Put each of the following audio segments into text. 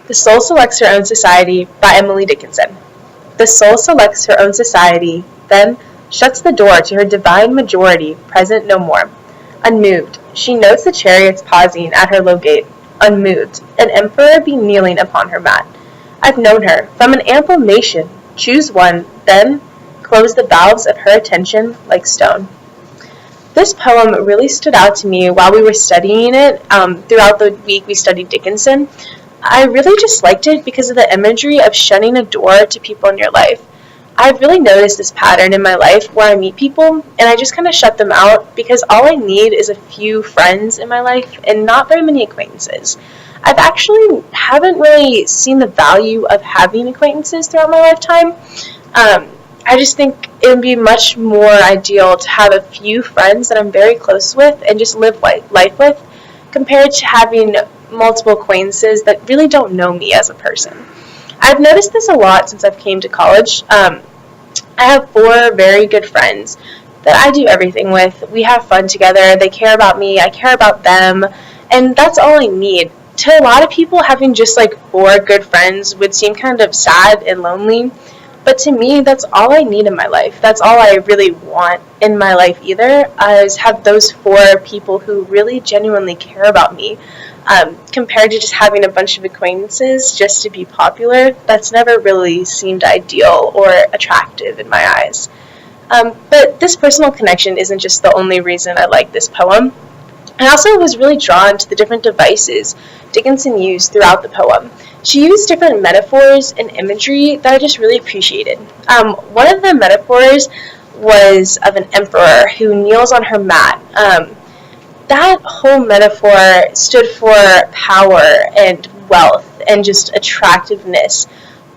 The Soul Selects Her Own Society by Emily Dickinson. The soul selects her own society, then shuts the door to her divine majority, present no more. Unmoved, she notes the chariots pausing at her low gate. Unmoved, an emperor be kneeling upon her mat. I've known her, from an ample nation. Choose one, then close the valves of her attention like stone. This poem really stood out to me while we were studying it. Throughout the week we studied Dickinson. I really just liked it because of the imagery of shutting a door to people in your life. I've really noticed this pattern in my life where I meet people and I just kind of shut them out because all I need is a few friends in my life and not very many acquaintances. I've actually haven't really seen the value of having acquaintances throughout my lifetime. I just think it would be much more ideal to have a few friends that I'm very close with and just live life with compared to having multiple acquaintances that really don't know me as a person. I've noticed this a lot since I've came to college. I have 4 very good friends that I do everything with. We have fun together. They care about me. I care about them. And that's all I need. To a lot of people, having just like 4 good friends would seem kind of sad and lonely. But to me, that's all I need in my life. That's all I really want in my life either, is have those 4 people who really genuinely care about me. Compared to just having a bunch of acquaintances just to be popular, that's never really seemed ideal or attractive in my eyes. But this personal connection isn't just the only reason I like this poem. I also was really drawn to the different devices Dickinson used throughout the poem. She used different metaphors and imagery that I just really appreciated. One of the metaphors was of an emperor who kneels on her mat. That whole metaphor stood for power and wealth and just attractiveness.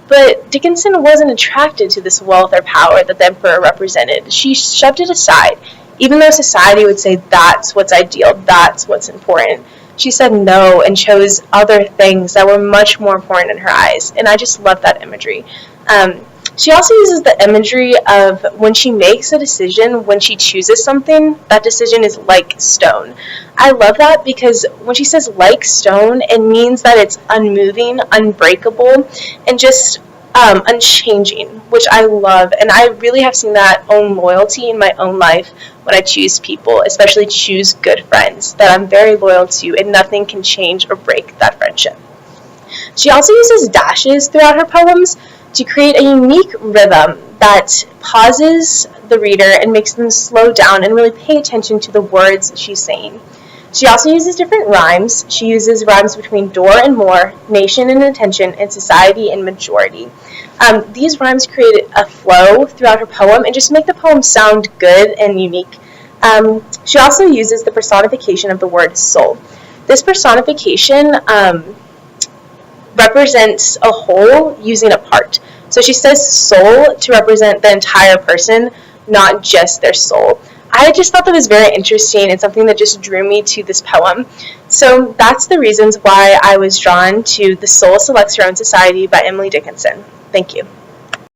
But Dickinson wasn't attracted to this wealth or power that the emperor represented. She shoved it aside. Even though society would say that's what's ideal, that's what's important, she said no and chose other things that were much more important in her eyes. And I just love that imagery. She also uses the imagery of when she makes a decision, when she chooses something, that decision is like stone. I love that because when she says like stone, it means that it's unmoving, unbreakable, and just unchanging, which I love. And I really have seen that own loyalty in my own life when I choose people, especially choose good friends that I'm very loyal to, and nothing can change or break that friendship. She also uses dashes throughout her poems to create a unique rhythm that pauses the reader and makes them slow down and really pay attention to the words she's saying. She also uses different rhymes. She uses rhymes between door and more, nation and attention, and society and majority. These rhymes create a flow throughout her poem and just make the poem sound good and unique. She also uses the personification of the word soul. This personification represents a whole using a part. So she says soul to represent the entire person, not just their soul. I just thought that was very interesting and something that just drew me to this poem. So that's the reasons why I was drawn to The Soul Selects Her Own Society by Emily Dickinson. Thank you.